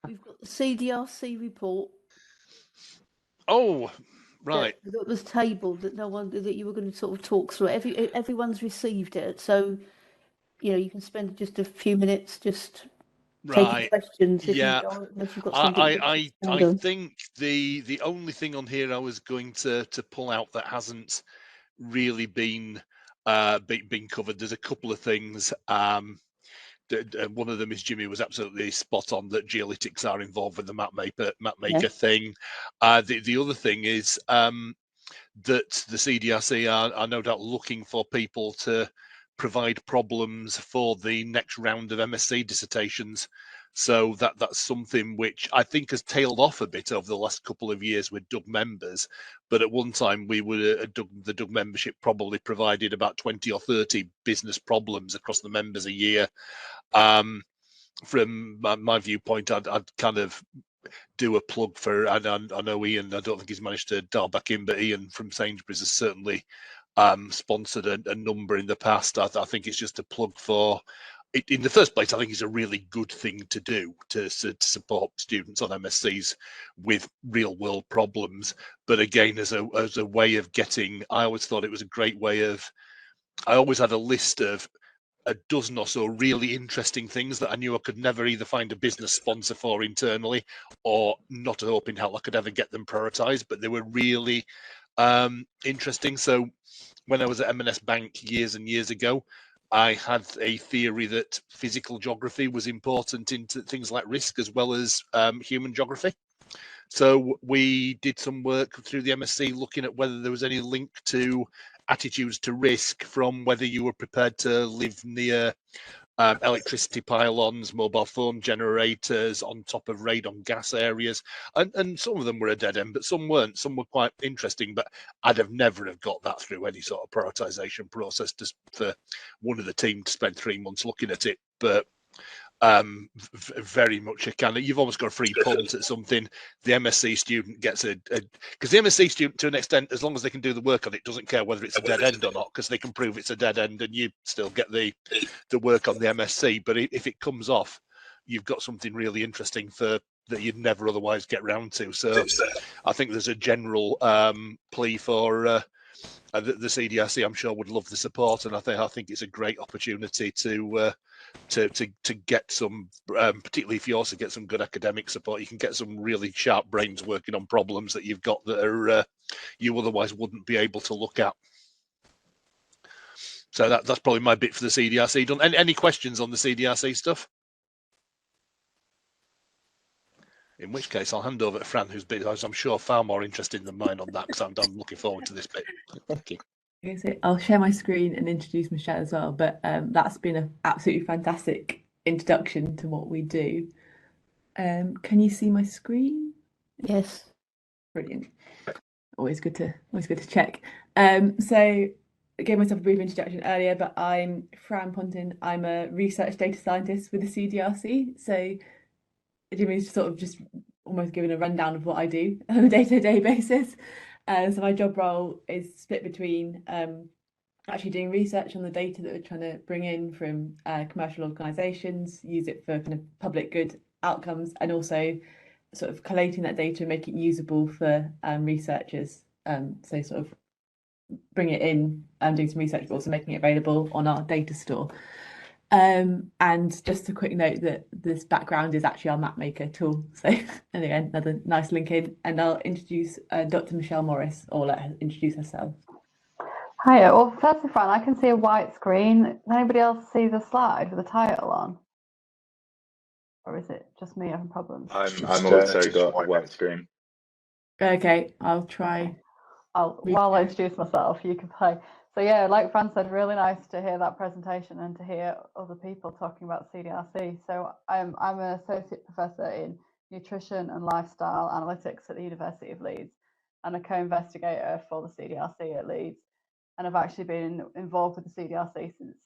we've got the CDRC report. Oh, right. That was tabled, that you were going to sort of talk through. Everyone's received it, so you can spend just a few minutes just taking questions unless you've got something. I think the only thing on here I was going to pull out that hasn't really been covered. There's a couple of things. One of them is Jimmy was absolutely spot on that geolytics are involved with the mapmaker thing. The other thing is that the CDRC are no doubt looking for people to provide problems for the next round of MSc dissertations. So that's something which I think has tailed off a bit over the last couple of years with Doug members. But at one time, the Doug membership probably provided about 20 or 30 business problems across the members a year. From my viewpoint, I'd kind of do a plug for, and I know Ian, I don't think he's managed to dial back in, but Ian from Sainsbury's has certainly sponsored a number in the past. I think it's just a plug for it. In the first place, I think it's a really good thing to do to support students on MSCs with real world problems. But again, as a way of getting, I always thought it was a great way of, I always had a list of a dozen or so really interesting things that I knew I could never either find a business sponsor for internally or not a hope in hell I could ever get them prioritized, but they were really interesting. So when I was at M&S Bank years and years ago, I had a theory that physical geography was important into things like risk as well as human geography. So we did some work through the MSc looking at whether there was any link to attitudes to risk from whether you were prepared to live near electricity pylons, mobile phone generators, on top of radon gas areas. And some of them were a dead end, but some weren't. Some were quite interesting, but I'd have never have got that through any sort of prioritization process just for one of the team to spend 3 months looking at it. But very much a kind of, you've almost got a free punt at something. The MSc student gets because the MSc student, to an extent, as long as they can do the work on it, doesn't care whether it's a dead end or not, because they can prove it's a dead end and you still get the work on the MSc. But if it comes off, you've got something really interesting that you'd never otherwise get round to. So I think there's a general plea for the CDRC, I'm sure, would love the support, and I think it's a great opportunity to get some, particularly if you also get some good academic support, you can get some really sharp brains working on problems that you've got that are you otherwise wouldn't be able to look at. So that's probably my bit for the CDRC done. Any questions on the CDRC stuff? In which case, I'll hand over to Fran, who's been, I'm sure, far more interested than mine on that, because I'm looking forward to this bit. Thank you. Okay, so I'll share my screen and introduce Michelle as well, but that's been an absolutely fantastic introduction to what we do. Can you see my screen? Yes. Brilliant. Always good to check. So I gave myself a brief introduction earlier, but I'm Fran Pontin. I'm a research data scientist with the CDRC. So Jimmy's sort of just almost given a rundown of what I do on a day-to-day basis. So my job role is split between actually doing research on the data that we're trying to bring in from commercial organisations, use it for kind of public good outcomes, and also sort of collating that data and making it usable for researchers. So sort of bring it in and doing some research, but also making it available on our data store. And just a quick note that this background is actually our mapmaker tool. So anyway, another nice link in, and I'll introduce Dr. Michelle Morris, or let her introduce herself. Hiya. Well, firstly, Fran, I can see a white screen. Does anybody else see the slide with the title on? Or is it just me having problems? I'm also got a white screen. Okay, I'll try. While I introduce myself, you can play. So yeah, like Fran said, really nice to hear that presentation and to hear other people talking about CDRC. So I'm an associate professor in nutrition and lifestyle analytics at the University of Leeds, and a co-investigator for the CDRC at Leeds. And I've actually been involved with the CDRC since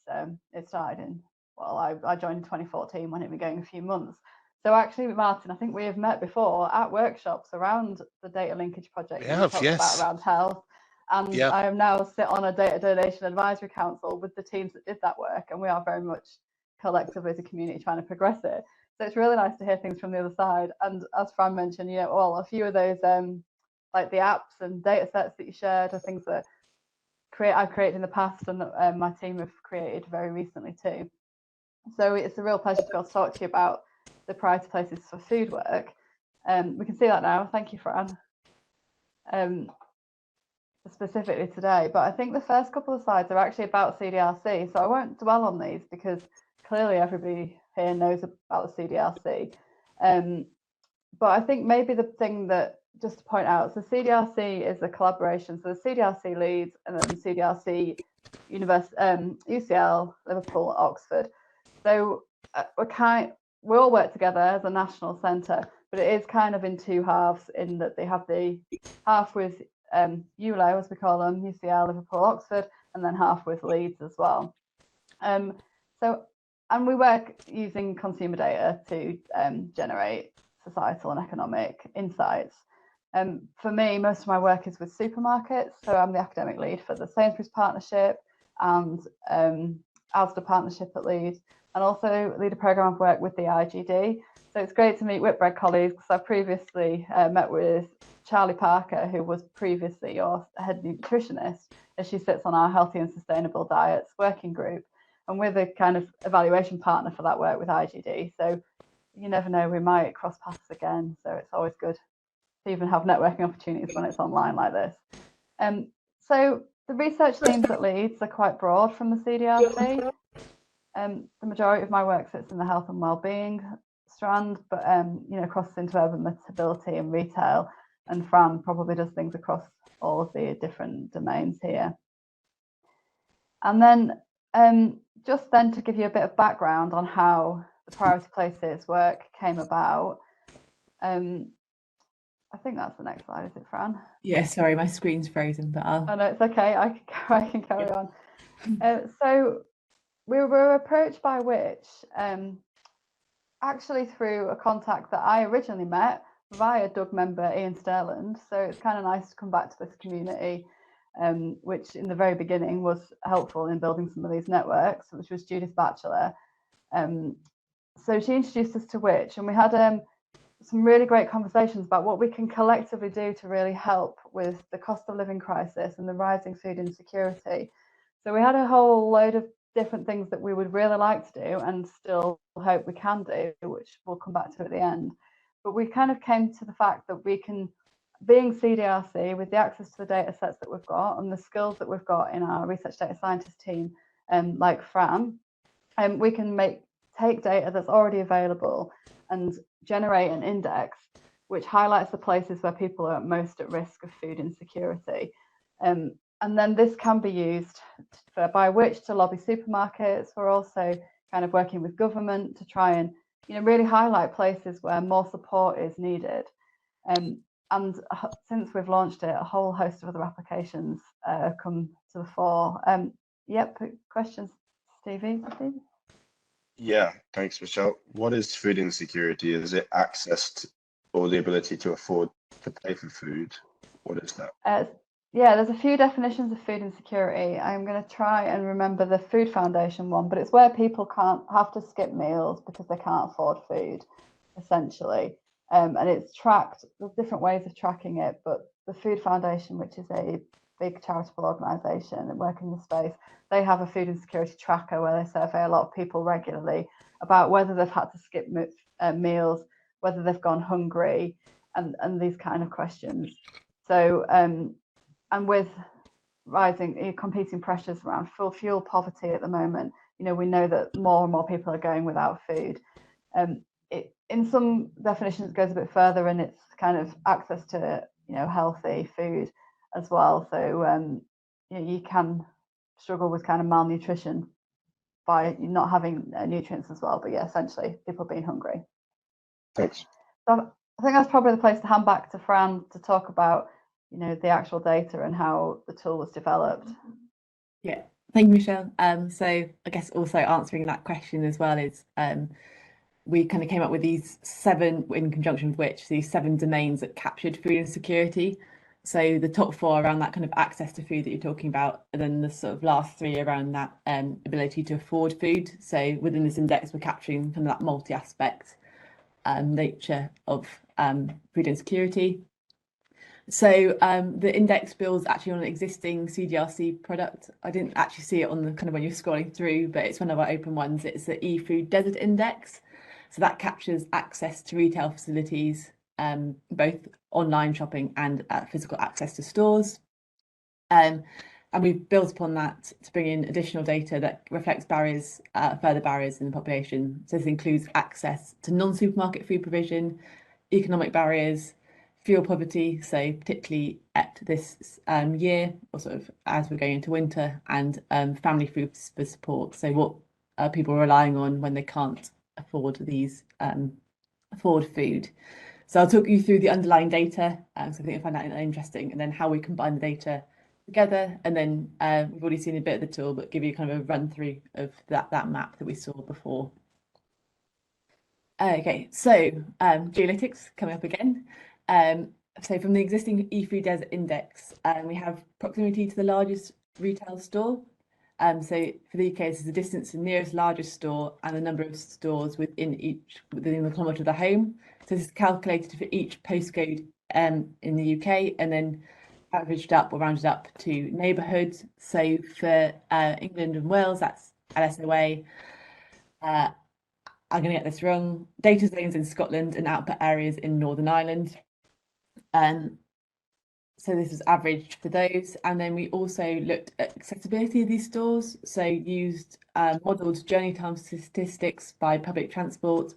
it started in, well, I joined in 2014 when it was going a few months. So actually, Martin, I think we have met before at workshops around the data linkage project that you talked about around health. And I am now sit on a data donation advisory council with the teams that did that work, and we are very much collectively as a community trying to progress it. So it's really nice to hear things from the other side. And as Fran mentioned, well, a few of those like the apps and data sets that you shared are things that I've created in the past and that my team have created very recently too. So it's a real pleasure to be able to talk to you about the priority places for food work. We can see that now. Thank you, Fran. Specifically today, but I think the first couple of slides are actually about CDRC, so I won't dwell on these because clearly everybody here knows about the CDRC. But I think maybe the thing that just to point out, so CDRC is a collaboration. So the CDRC Leeds and then CDRC UCL, Liverpool, Oxford. So we all work together as a national centre, but it is kind of in two halves in that they have the half with ULO, as we call them, UCL, Liverpool, Oxford, and then half with Leeds as well. And we work using consumer data to generate societal and economic insights. For me, most of my work is with supermarkets, so I'm the academic lead for the Sainsbury's partnership and Asda partnership at Leeds, and also lead a programme of work with the IGD. So it's great to meet Whitbread colleagues because I previously met with Charlie Parker, who was previously your head nutritionist, as she sits on our Healthy and Sustainable Diets working group. And we're the kind of evaluation partner for that work with IGD. So you never know, we might cross paths again. So it's always good to even have networking opportunities when it's online like this. So the research themes at Leeds are quite broad from the CDRC. The majority of my work sits in the health and wellbeing strand, but crosses into urban mobility and retail. And Fran probably does things across all of the different domains here. And then just then to give you a bit of background on how the priority places work came about. I think that's the next slide, is it, Fran? Yeah, sorry, my screen's frozen, but Oh no, it's okay. I can carry on. So we were approached by Which actually through a contact that I originally met via Doug member Ian Sterland. So it's kind of nice to come back to this community, which in the very beginning was helpful in building some of these networks, which was Judith Batchelor. So she introduced us to Which, and we had some really great conversations about what we can collectively do to really help with the cost of living crisis and the rising food insecurity. So we had a whole load of different things that we would really like to do and still hope we can do, which we'll come back to at the end. But we kind of came to the fact that we can, being CDRC, with the access to the data sets that we've got and the skills that we've got in our research data scientist team, like Fran, we can take data that's already available and generate an index which highlights the places where people are most at risk of food insecurity. And then this can be used by Which to lobby supermarkets. We're also kind of working with government to try and really highlight places where more support is needed. And since we've launched it, a whole host of other applications come to the fore. Yep, questions, Stevie? Yeah, thanks, Michelle. What is food insecurity? Is it access to, or the ability to afford to pay for food? What is that? Yeah, there's a few definitions of food insecurity. I'm going to try and remember the Food Foundation one, but it's where people can't have to skip meals because they can't afford food, essentially. And it's tracked, there's different ways of tracking it, but the Food Foundation, which is a big charitable organisation and work in the space, they have a food insecurity tracker where they survey a lot of people regularly about whether they've had to skip meals, whether they've gone hungry, and these kind of questions. So, and with rising competing pressures around fuel poverty at the moment, we know that more and more people are going without food. In some definitions, it goes a bit further, and it's kind of access to healthy food as well. So you can struggle with kind of malnutrition by not having nutrients as well. But yeah, essentially people being hungry. Thanks. So I think that's probably the place to hand back to Fran to talk about the actual data and how the tool was developed. Yeah, thank you, Michelle. So I guess also answering that question as well is we kind of came up with these 7, in conjunction with Which, these 7 domains that captured food insecurity. So the top 4 around that kind of access to food that you're talking about, and then the sort of last 3 around that ability to afford food. So within this index, we're capturing kind of that multi-aspect nature of food insecurity. So the index builds actually on an existing CDRC product. I didn't actually see it on the kind of when you're scrolling through, but it's one of our open ones. It's the eFood Desert Index. So that captures access to retail facilities, both online shopping and physical access to stores. And we've built upon that to bring in additional data that reflects barriers, further barriers in the population. So this includes access to non-supermarket food provision, economic barriers, fuel poverty, so particularly at this year, or sort of as we're going into winter, and family food for support. So what people are relying on when they can't afford these afford food. So I'll talk you through the underlying data, so I think you'll find that interesting, and then how we combine the data together, and then we've already seen a bit of the tool, but give you kind of a run through of that map that we saw before. Okay, so geolytics coming up again. So from the existing eFood Desert Index, we have proximity to the largest retail store. So for the UK, this is the distance to the nearest largest store and the number of stores within the kilometre of the home. So this is calculated for each postcode in the UK, and then averaged up or rounded up to neighbourhoods. So for England and Wales, that's LSOA. I'm going to get this wrong. Data zones in Scotland and output areas in Northern Ireland. So this is averaged for those. And then we also looked at accessibility of these stores. So used modelled journey time statistics by public transport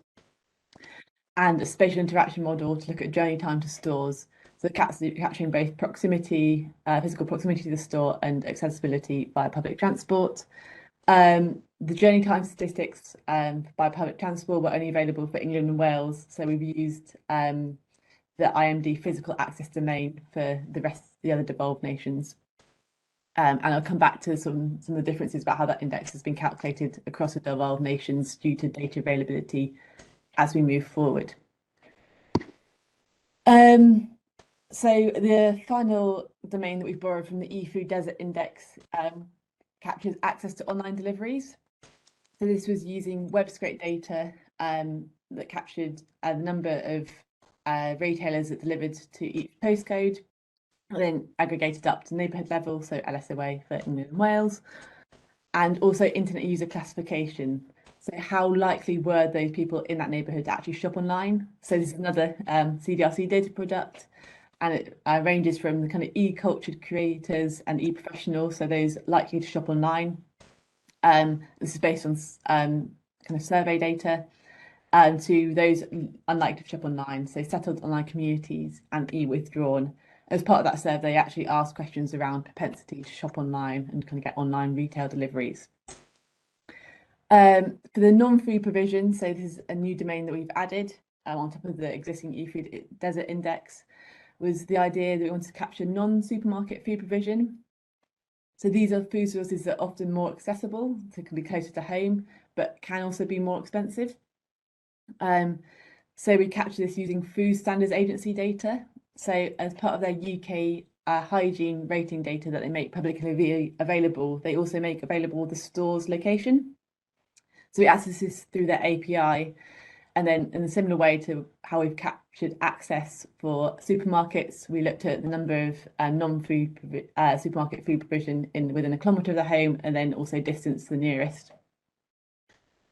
and a spatial interaction model to look at journey time to stores. So capturing both proximity, physical proximity to the store, and accessibility by public transport. The journey time statistics by public transport were only available for England and Wales, so we've used the IMD physical access domain for the other devolved nations. And I'll come back to some of the differences about how that index has been calculated across the devolved nations due to data availability as we move forward. So the final domain that we've borrowed from the eFood Desert Index captures access to online deliveries. So this was using web scrape data that captured the number of retailers that delivered to each postcode, and then aggregated up to neighbourhood level, so LSOA for England and Wales, and also internet user classification. So how likely were those people in that neighbourhood to actually shop online? So this is another CDRC data product, and it ranges from the kind of e-cultured creators and e-professionals, so those likely to shop online. This is based on kind of survey data, to those unlikely to shop online, so settled online communities and e-withdrawn. As part of that survey, they actually asked questions around propensity to shop online and kind of get online retail deliveries. For the non-food provision, so this is a new domain that we've added on top of the existing eFood Desert Index, was the idea that we wanted to capture non-supermarket food provision. So these are food sources that are often more accessible, so can be closer to home, but can also be more expensive. So we capture this using Food Standards Agency data. So as part of their UK hygiene rating data that they make publicly available, they also make available the store's location. So we access this through their API, and then in a similar way to how we've captured access for supermarkets, we looked at the number of non-food supermarket food provision within a kilometre of the home, and then also distance to the nearest.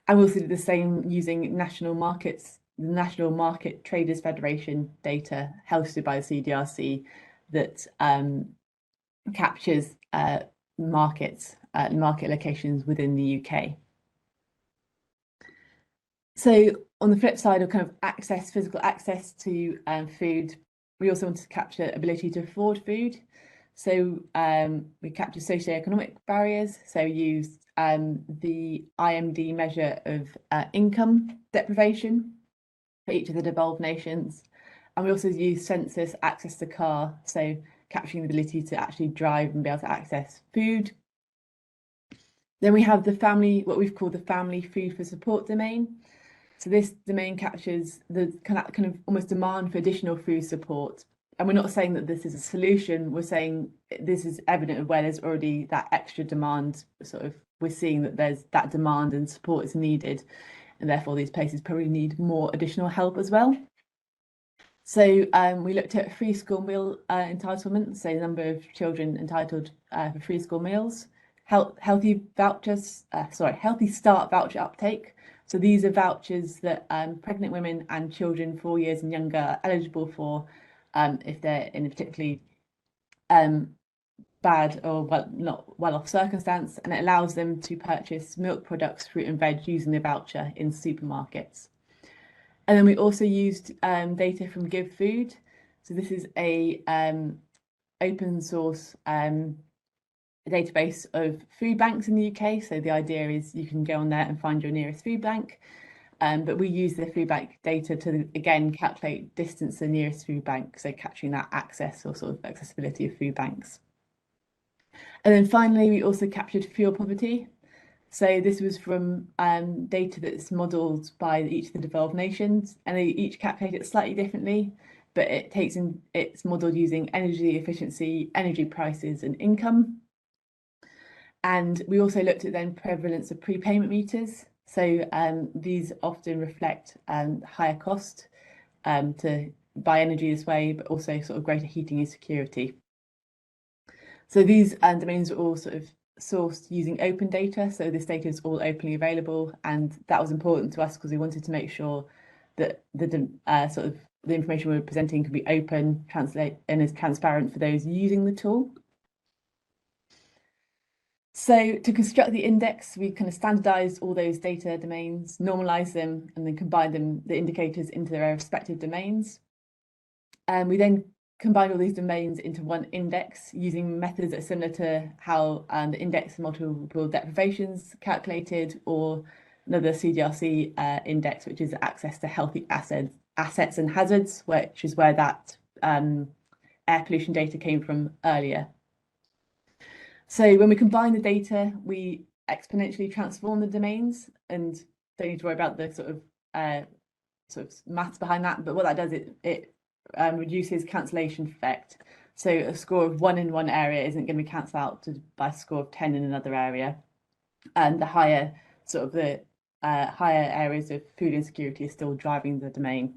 And we also did the same using national markets, the National Market Traders Federation data hosted by the CDRC that captures market locations within the UK. So on the flip side of kind of physical access to food, we also wanted to capture ability to afford food. So we captured socioeconomic barriers, so used the IMD measure of income deprivation for each of the devolved nations. And we also used census access to car, so capturing the ability to actually drive and be able to access food. Then we have what we've called the family food for support domain. So this domain captures the kind of almost demand for additional food support. And we're not saying that this is a solution, we're saying this is evident of where there's already that extra demand, we're seeing that there's that demand and support is needed. and therefore these places probably need more additional help as well. So we looked at free school meal entitlement, so the number of children entitled for free school meals, healthy start voucher uptake. So these are vouchers that pregnant women and children 4 years and younger are eligible for if they're in a particularly bad or not well-off circumstance, and it allows them to purchase milk products, fruit and veg using the voucher in supermarkets. And then we also used data from Give Food. So this is a open source database of food banks in the UK. So the idea is you can go on there and find your nearest food bank. But we use the food bank data to, again, calculate distance to the nearest food bank. So capturing that access or sort of accessibility of food banks. And then finally, we also captured fuel poverty. So this was from data that's modelled by each of the developed nations, and they each calculate it slightly differently, but it's modelled using energy efficiency, energy prices, and income. And we also looked at then prevalence of prepayment meters. So these often reflect higher cost to buy energy this way, but also sort of greater heating insecurity. So these domains are all sort of sourced using open data. So this data is all openly available, and that was important to us because we wanted to make sure that the information we were presenting could be open, translate, and is transparent for those using the tool. So to construct the index, we kind of standardized all those data domains, normalized them, and then combined the indicators into their respective domains. And we then combine all these domains into one index using methods that are similar to how the index of multiple deprivations calculated, or another CDRC index, which is access to healthy assets and hazards, which is where that air pollution data came from earlier. So when we combine the data, we exponentially transform the domains, and don't need to worry about the sort of maths behind that. But what that does, it reduces cancellation effect. So a score of 1 in one area isn't going to be cancelled out by a score of 10 in another area. And the higher higher areas of food insecurity are still driving the domain.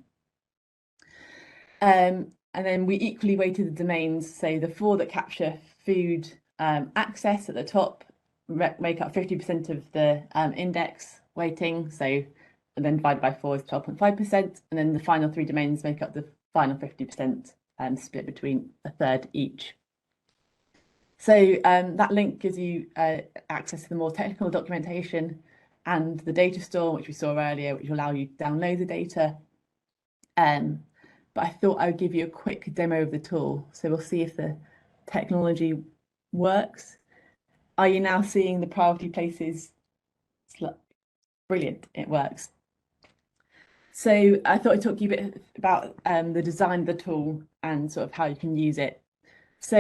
And then we equally weighted the domains. So the 4 that capture food access at the top make up 50% of the index weighting. So and then divided by 4 is 12.5%. And then the final 3 domains make up the final 50%, split between a third each. So that link gives you access to the more technical documentation and the data store, which we saw earlier, which will allow you to download the data. But I thought I would give you a quick demo of the tool. So we'll see if the technology works. Are you now seeing the priority places? Brilliant, it works. So I thought I'd talk to you a bit about the design of the tool and sort of how you can use it. So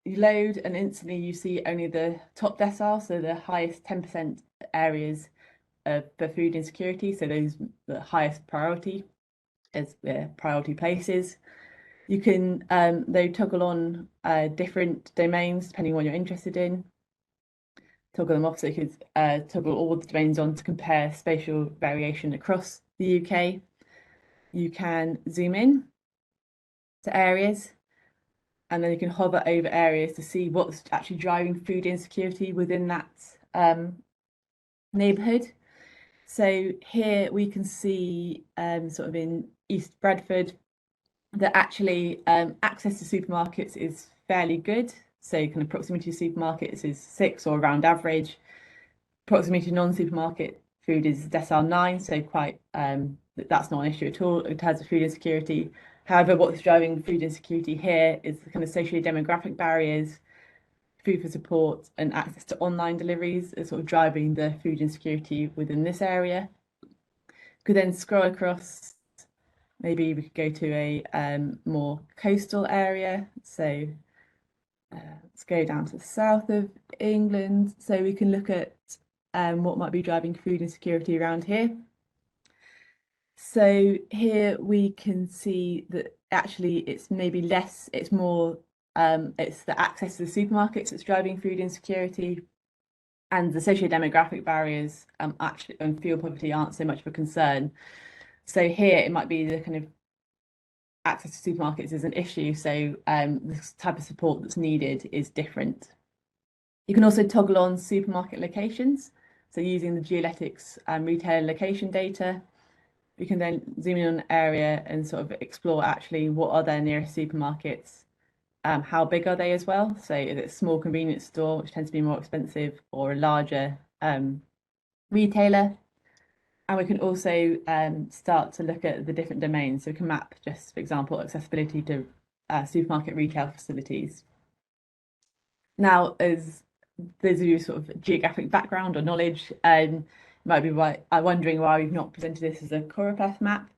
you load and instantly you see only the top decile, so the highest 10% areas for food insecurity. So those the highest priority as priority places. You can though toggle on different domains depending on what you're interested in. Toggle them off so you could toggle all the domains on to compare spatial variation across the UK. You can zoom in to areas, and then you can hover over areas to see what's actually driving food insecurity within that neighbourhood. So here we can see sort of in East Bradford that actually access to supermarkets is fairly good. So kind of proximity to supermarkets is 6 or around average. Proximity to non-supermarket food is decile 9, so quite that's not an issue at all in terms of food insecurity. However, what's driving food insecurity here is the kind of socio-demographic barriers, food for support, and access to online deliveries are sort of driving the food insecurity within this area. Could then scroll across. Maybe we could go to a more coastal area. So let's go down to the south of England. So we can look at what might be driving food insecurity around here. So here we can see that actually it's maybe less, it's more, it's the access to the supermarkets that's driving food insecurity. and the socio-demographic barriers actually and fuel poverty aren't so much of a concern. So here it might be the kind of access to supermarkets is an issue, so the type of support that's needed is different. You can also toggle on supermarket locations, so using the Geoletics retailer location data, we can then zoom in on an area and sort of explore actually what are their nearest supermarkets, how big are they as well, so is it a small convenience store, which tends to be more expensive, or a larger retailer. And we can also start to look at the different domains. So we can map, just for example, accessibility to supermarket retail facilities. Now, as those of you sort of geographic background or knowledge, might be wondering why we've not presented this as a choropleth map.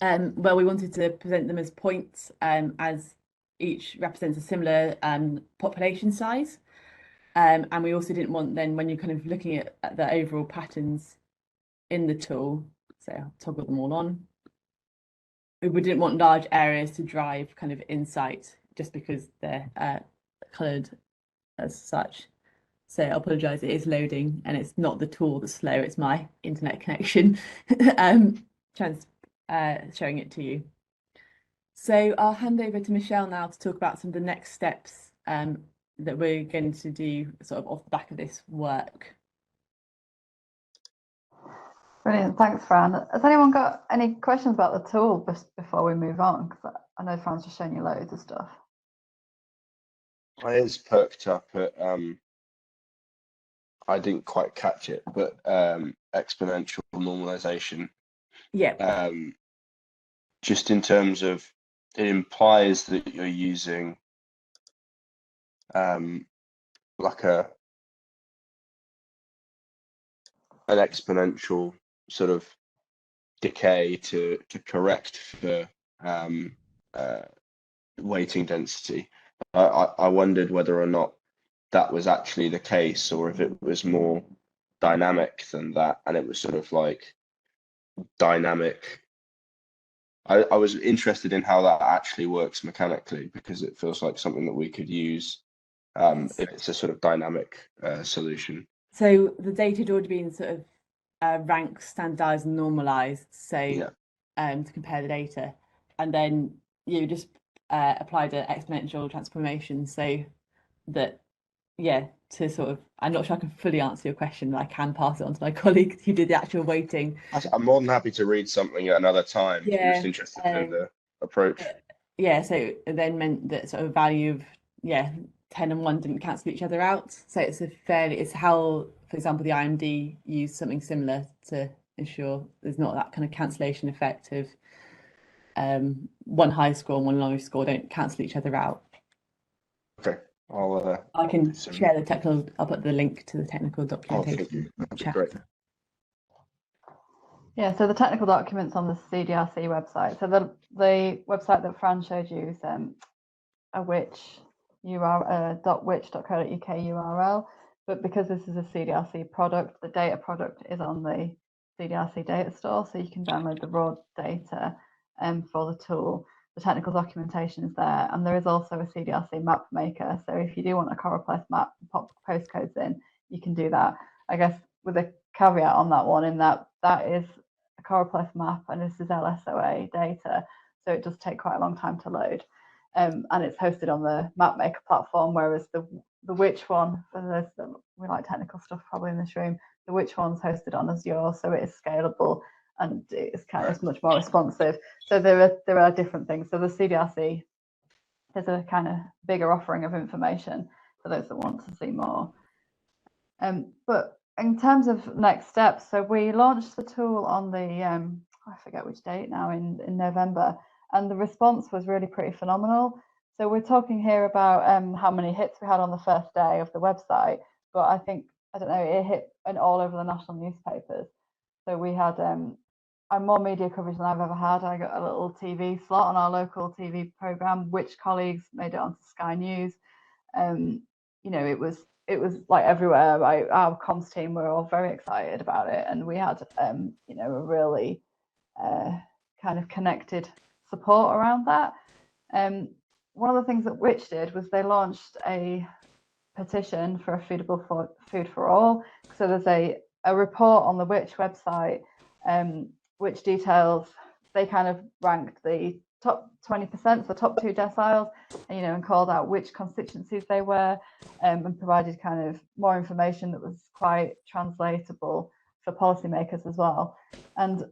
Well, we wanted to present them as points, as each represents a similar population size. And we also didn't want then, when you're kind of looking at the overall patterns in the tool, so I'll toggle them all on, we didn't want large areas to drive kind of insight just because they're coloured as such. So I apologise, it is loading and it's not the tool that's slow, it's my internet connection showing it to you. So I'll hand over to Michelle now to talk about some of the next steps that we're going to do sort of off the back of this work. Brilliant, thanks, Fran. Has anyone got any questions about the tool before we move on? Because I know Fran's just shown you loads of stuff. My ears perked up at I didn't quite catch it, but exponential normalization. Yeah. Just in terms of, it implies that you're using like an exponential sort of decay to correct for weighting density. I wondered whether or not that was actually the case, or if it was more dynamic than that, and it was sort of like dynamic. I was interested in how that actually works mechanically, because it feels like something that we could use if it's a sort of dynamic solution. So the data had already been sort of ranked, standardized, and normalized, so Yeah. To compare the data, and then you just applied an exponential transformation, so that, yeah, to sort of, I'm not sure I can fully answer your question, but I can pass it on to my colleague who did the actual weighting. I'm more than happy to read something at another time. Yeah, I'm just interested in the approach. Yeah, so it then meant that sort of value of 10 and 1 didn't cancel each other out. So it's how, for example, the IMD used something similar to ensure there's not that kind of cancellation effect of one high score and one low score don't cancel each other out. Okay, I can share the technical. I'll put the link to the technical documentation. That'd be great. Yeah, so the technical documents on the CDRC website. So the website that Fran showed you is a witch.co.uk URL, but because this is a CDRC product, the data product is on the CDRC data store, so you can download the raw data for the tool. The technical documentation is there, and there is also a CDRC map maker, so if you do want a choropleth map, pop postcodes in, you can do that. I guess with a caveat on that one, in that is a choropleth map and this is LSOA data, so it does take quite a long time to load. And it's hosted on the mapmaker platform, whereas the Witch one, for those that we like technical stuff probably in this room, the Witch one's hosted on Azure, so it is scalable and it's much more responsive. So there are different things. So the CDRC is a kind of bigger offering of information for those that want to see more. But in terms of next steps, so we launched the tool on the I forget which date now, in November, and the response was really pretty phenomenal. So we're talking here about how many hits we had on the first day of the website, but I think, I don't know, it hit all over the national newspapers. So we had more media coverage than I've ever had. I got a little TV slot on our local TV program, which colleagues made it onto Sky News. You know, it was like everywhere. Our comms team were all very excited about it, and we had you know, a really kind of connected support around that. One of the things that Which did was they launched a petition for a food for all. So there's a report on the Which website, which details, they kind of ranked the top 20%, so top 2 deciles, and called out which constituencies they were, and provided kind of more information that was quite translatable for policymakers as well. And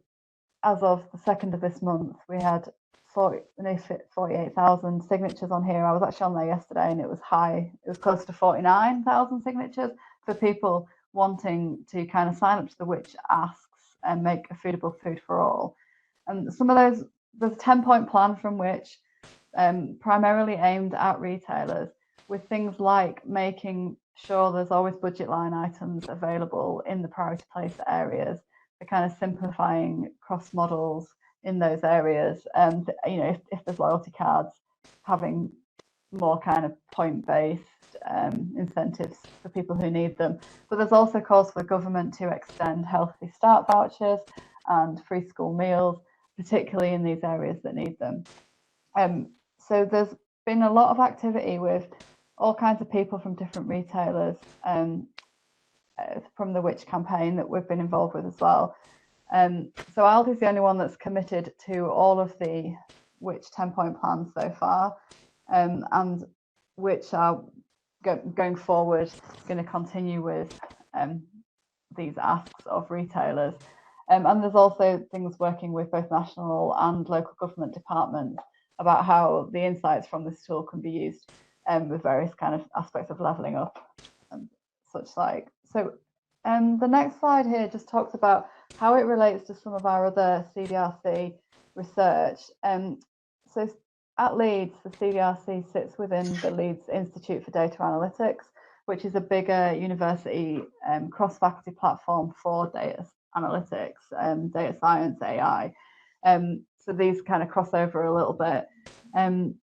as of the 2nd of this month, we had 48,000 signatures on here. I was actually on there yesterday, and it was high. It was close to 49,000 signatures for people wanting to kind of sign up to the Which asks and make affordable food for all. And some of those, there's a 10-point plan from Which, primarily aimed at retailers, with things like making sure there's always budget line items available in the priority place areas, the kind of simplifying cross models in those areas, and if there's loyalty cards, having more kind of point-based incentives for people who need them. But there's also calls for the government to extend Healthy Start vouchers and free school meals, particularly in these areas that need them. So there's been a lot of activity with all kinds of people from different retailers from the Which campaign that we've been involved with as well. So Aldi's the only one that's committed to all of the Which 10-point plans so far, and Which are going forward going to continue with these asks of retailers. And there's also things working with both national and local government departments about how the insights from this tool can be used with various kind of aspects of levelling up and such like. So the next slide here just talks about how it relates to some of our other CDRC research. So at Leeds, the CDRC sits within the Leeds Institute for Data Analytics, which is a bigger university cross-faculty platform for data analytics, data science, AI. So these kind of cross over a little bit.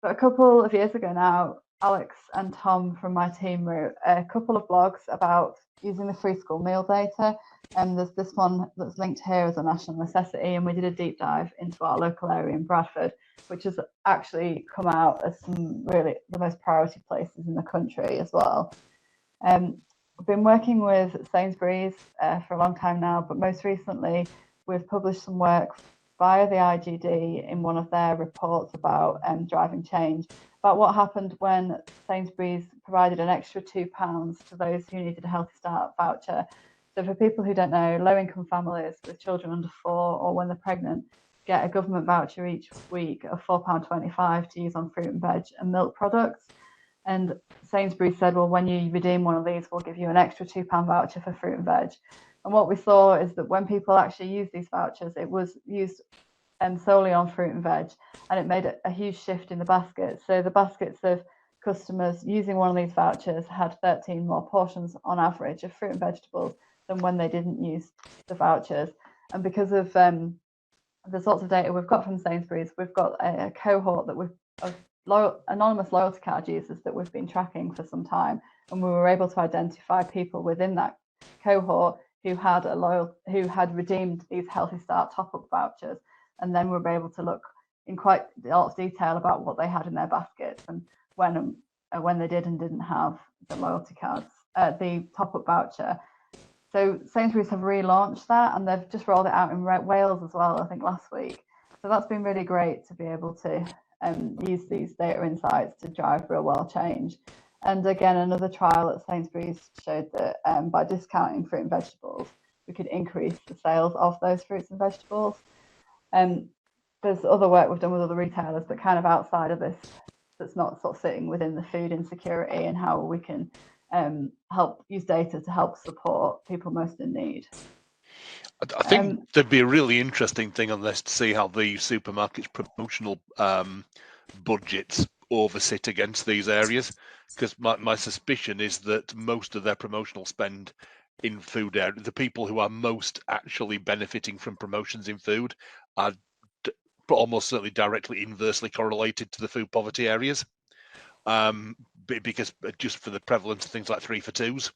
But a couple of years ago now, Alex and Tom from my team wrote a couple of blogs about using the free school meal data. And there's this one that's linked here as a national necessity. And we did a deep dive into our local area in Bradford, which has actually come out as some really the most priority places in the country as well. I've been working with Sainsbury's for a long time now, but most recently we've published some work via the IGD in one of their reports about driving change, about what happened when Sainsbury's provided an extra £2 to those who needed a Healthy Start voucher. So for people who don't know, low-income families with children under 4 or when they're pregnant get a government voucher each week of £4.25 to use on fruit and veg and milk products. And Sainsbury's said, well, when you redeem one of these, we'll give you an extra £2 voucher for fruit and veg. And what we saw is that when people actually used these vouchers, it was used solely on fruit and veg, and it made a huge shift in the basket. So the baskets of customers using one of these vouchers had 13 more portions on average of fruit and vegetables than when they didn't use the vouchers. And because of the sorts of data we've got from Sainsbury's, we've got a cohort that of anonymous loyalty card users that we've been tracking for some time, and we were able to identify people within that cohort who had redeemed these Healthy Start top-up vouchers, and then we were able to look in quite a lot of detail about what they had in their baskets and when they did and didn't have the loyalty cards, the top-up voucher. So Sainsbury's have relaunched that, and they've just rolled it out in Wales as well, I think last week. So that's been really great to be able to use these data insights to drive real world change. And again, another trial at Sainsbury's showed that by discounting fruit and vegetables, we could increase the sales of those fruits and vegetables. There's other work we've done with other retailers, but kind of outside of this, that's not sort of sitting within the food insecurity, and how we can help use data to help support people most in need. I think there'd be a really interesting thing on this to see how the supermarket's promotional budgets oversit against these areas, because my suspicion is that most of their promotional spend in food area, the people who are most actually benefiting from promotions in food, are almost certainly directly inversely correlated to the food poverty areas, because just for the prevalence of things like 3 for 2s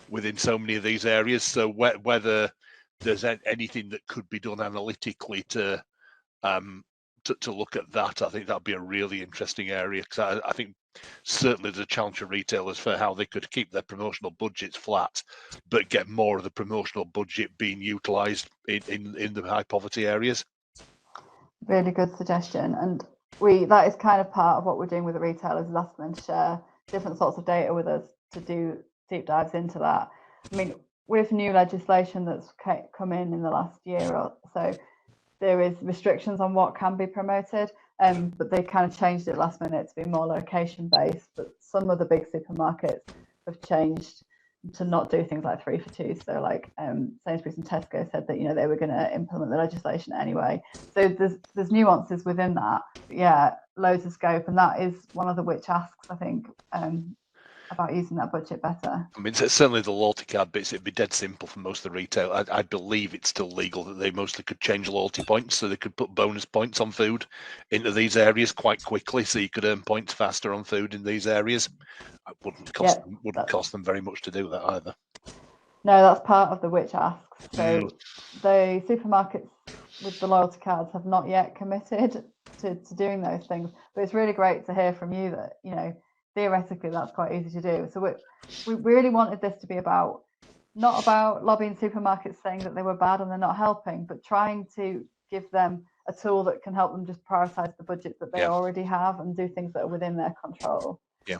within so many of these areas. So whether there's anything that could be done analytically to look at that, I think that'd be a really interesting area, because I think certainly there's a challenge for retailers for how they could keep their promotional budgets flat, but get more of the promotional budget being utilised in the high poverty areas. Really good suggestion, and that is kind of part of what we're doing with the retailers, is asking them to share different sorts of data with us to do deep dives into that. I mean, with new legislation that's come in the last year or so, there is restrictions on what can be promoted, but they kind of changed it last minute to be more location based. But some of the big supermarkets have changed to not do things like 3 for 2. So like Sainsbury's and Tesco said that, you know, they were going to implement the legislation anyway. So there's nuances within that. But yeah, loads of scope, and that is one of the which asks, I think, about using that budget better. I mean, certainly the loyalty card bits, it'd be dead simple for most of the retail. I believe it's still legal that they mostly could change loyalty points, so they could put bonus points on food into these areas quite quickly, so you could earn points faster on food in these areas. It wouldn't cost them very much to do that either. No, that's part of the which asks. So the supermarkets with the loyalty cards have not yet committed to doing those things, but it's really great to hear from you that, you know, theoretically that's quite easy to do. So we really wanted this to be about, not about lobbying supermarkets saying that they were bad and they're not helping, but trying to give them a tool that can help them just prioritize the budget that they already have and do things that are within their control. Yeah,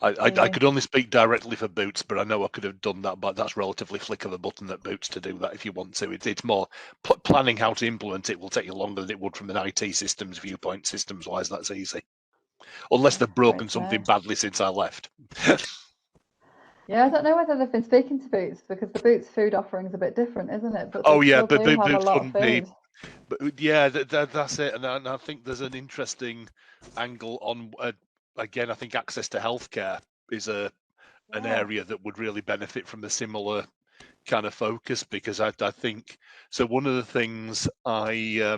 I could only speak directly for Boots, but I know I could have done that, but that's relatively flick of a button at Boots to do that if you want to. It's more planning how to implement it will take you longer than it would from an IT systems viewpoint. Systems wise, that's easy. Unless they've broken something badly since I left. Yeah, I don't know whether they've been speaking to Boots, because the Boots food offering is a bit different, isn't it? But but Boots wouldn't be. But yeah, that's it. And I think there's an interesting angle on, again, I think access to healthcare is an area that would really benefit from a similar kind of focus, because I think, so one of the things I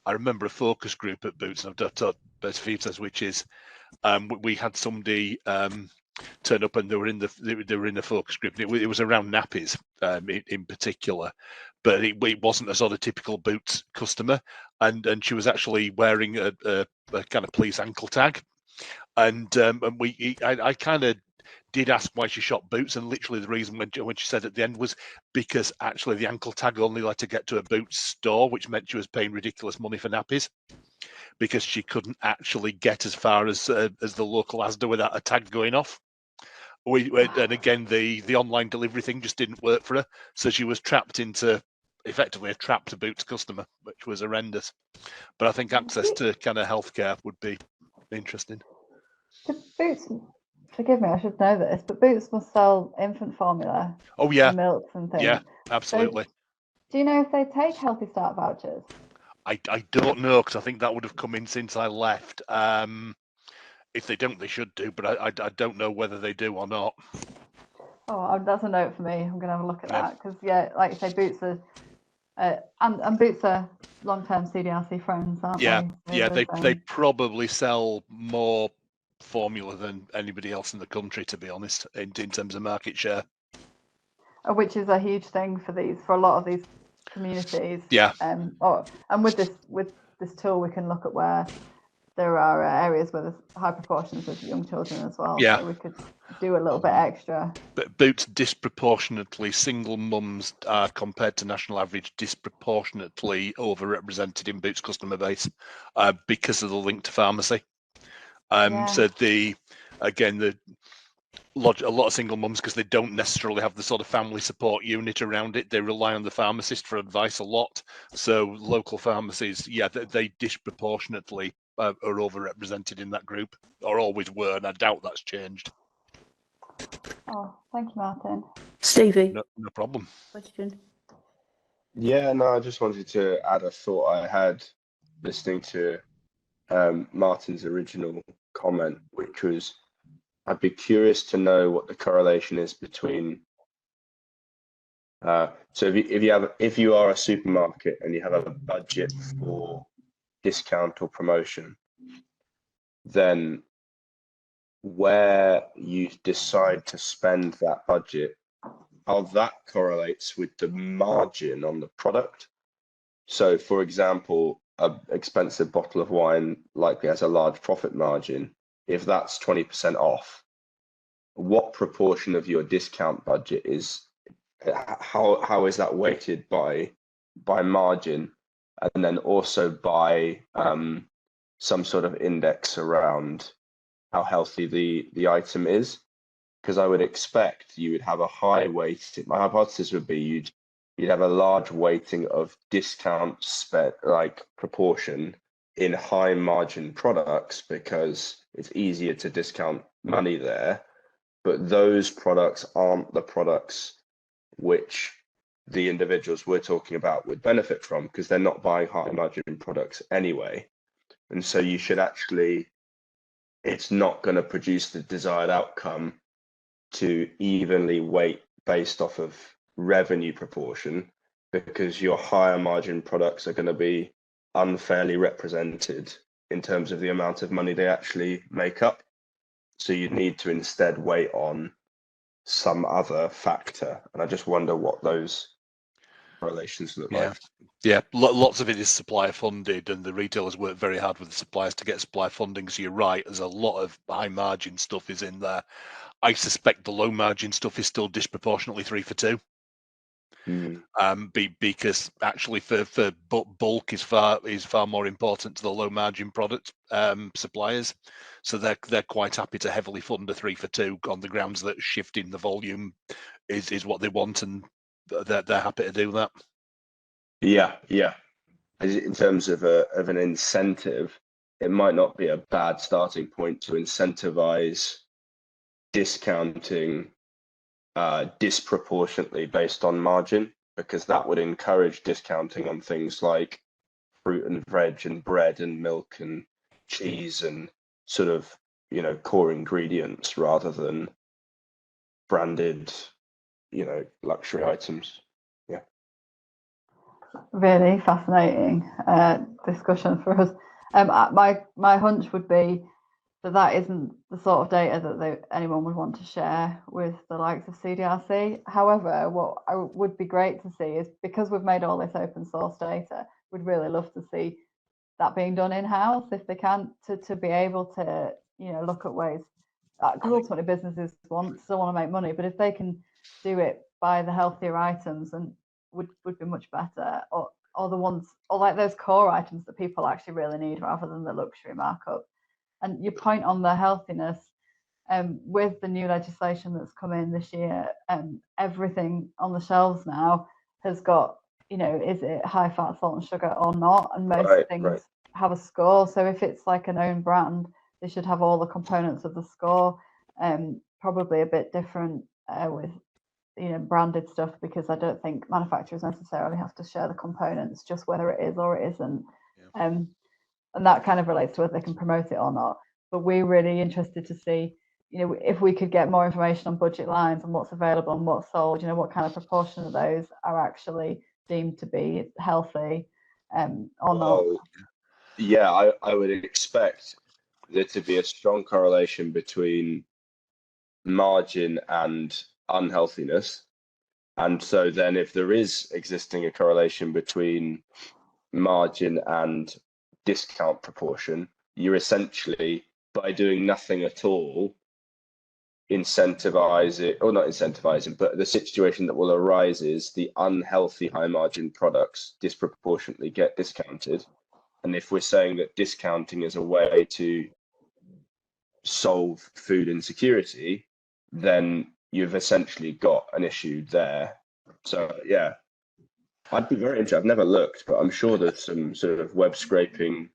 remember a focus group at Boots, and I've taught a few times, which is we had somebody turn up, and they were in the focus group. It was around nappies in particular, but it wasn't a sort of typical Boots customer, and she was actually wearing a kind of police ankle tag, and I kind of did ask why she shopped Boots, and literally the reason when she said at the end was because actually the ankle tag only let her get to a Boots store, which meant she was paying ridiculous money for nappies, because she couldn't actually get as far as the local Asda without a tag going off. And again, the online delivery thing just didn't work for her, so she was trapped into effectively a trapped Boots customer, which was horrendous. But I think access to kind of healthcare would be interesting. Boots, forgive me, I should know this, but Boots must sell infant formula. Oh yeah, and milks and things. Yeah, absolutely. So, do you know if they take Healthy Start vouchers? I don't know, because I think that would have come in since I left. If they don't, they should do, but I don't know whether they do or not. Oh, that's a note for me. I'm going to have a look at that, because like you say, Boots are and Boots are long-term CDRC friends, aren't they? Yeah, they probably sell more formula than anybody else in the country, to be honest, in terms of market share. Which is a huge thing for a lot of these communities. Yeah. And with this tool, we can look at where there are areas where there's high proportions of young children as well. Yeah. So we could do a little bit extra. But Boots disproportionately, single mums are, compared to national average, disproportionately overrepresented in Boots customer base because of the link to pharmacy. So a lot of single mums, because they don't necessarily have the sort of family support unit around it, they rely on the pharmacist for advice a lot. So local pharmacies, they disproportionately are overrepresented in that group, or always were, and I doubt that's changed. Oh, thank you, Martin. Stevie. No problem. Question. Yeah, no, I just wanted to add a thought I had listening to Martin's original comment, which was, I'd be curious to know what the correlation is between. So if you are a supermarket and you have a budget for discount or promotion, then where you decide to spend that budget, how that correlates with the margin on the product. So, for example, an expensive bottle of wine likely has a large profit margin, if that's 20% off, what proportion of your discount budget is, how is that weighted by margin, and then also by some sort of index around how healthy the item is? Because I would expect you would have a high weighting. My hypothesis would be you'd have a large weighting of discount spent, like proportion, in high margin products, because it's easier to discount money there. But those products aren't the products which the individuals we're talking about would benefit from, because they're not buying high margin products anyway. And so you should actually, it's not going to produce the desired outcome to evenly weight based off of revenue proportion, because your higher margin products are going to be unfairly represented in terms of the amount of money they actually make up. So you need to instead weight on some other factor. And I just wonder what those correlations look like. Yeah, lots of it is supplier funded, and the retailers work very hard with the suppliers to get supplier funding. So you're right, there's a lot of high margin stuff is in there. I suspect the low margin stuff is still disproportionately 3 for 2. Because actually for bulk is far more important to the low margin product suppliers, so they're quite happy to heavily fund a 3 for 2 on the grounds that shifting the volume is what they want, and they're happy to do that. Yeah. In terms of an incentive, it might not be a bad starting point to incentivize discounting disproportionately based on margin, because that would encourage discounting on things like fruit and veg and bread and milk and cheese and sort of, core ingredients, rather than branded, luxury items. Yeah. Really fascinating discussion for us. My hunch would be that isn't the sort of data that anyone would want to share with the likes of CDRC. However, what would be great to see is, because we've made all this open source data, we'd really love to see that being done in-house, if they can, to be able to look at ways, because ultimately businesses still want to make money, but if they can do it by the healthier items, and would be much better, or the ones, or like those core items that people actually really need, rather than the luxury markup. And your point on the healthiness, with the new legislation that's come in this year, everything on the shelves now has got, is it high fat, salt and sugar or not? And most things have a score. So if it's like an own brand, they should have all the components of the score. Probably a bit different with branded stuff, because I don't think manufacturers necessarily have to share the components, just whether it is or it isn't. Yeah. And that kind of relates to whether they can promote it or not. But we're really interested to see, if we could get more information on budget lines and what's available and what's sold, what kind of proportion of those are actually deemed to be healthy or not. Yeah, I would expect there to be a strong correlation between margin and unhealthiness. And so then if there is existing a correlation between margin and discount proportion, you're essentially, by doing nothing at all, incentivize it, or not incentivizing, but the situation that will arise is the unhealthy high margin products disproportionately get discounted. And if we're saying that discounting is a way to solve food insecurity, then you've essentially got an issue there. So yeah, I'd be very interested. I've never looked, but I'm sure there's some sort of web scraping,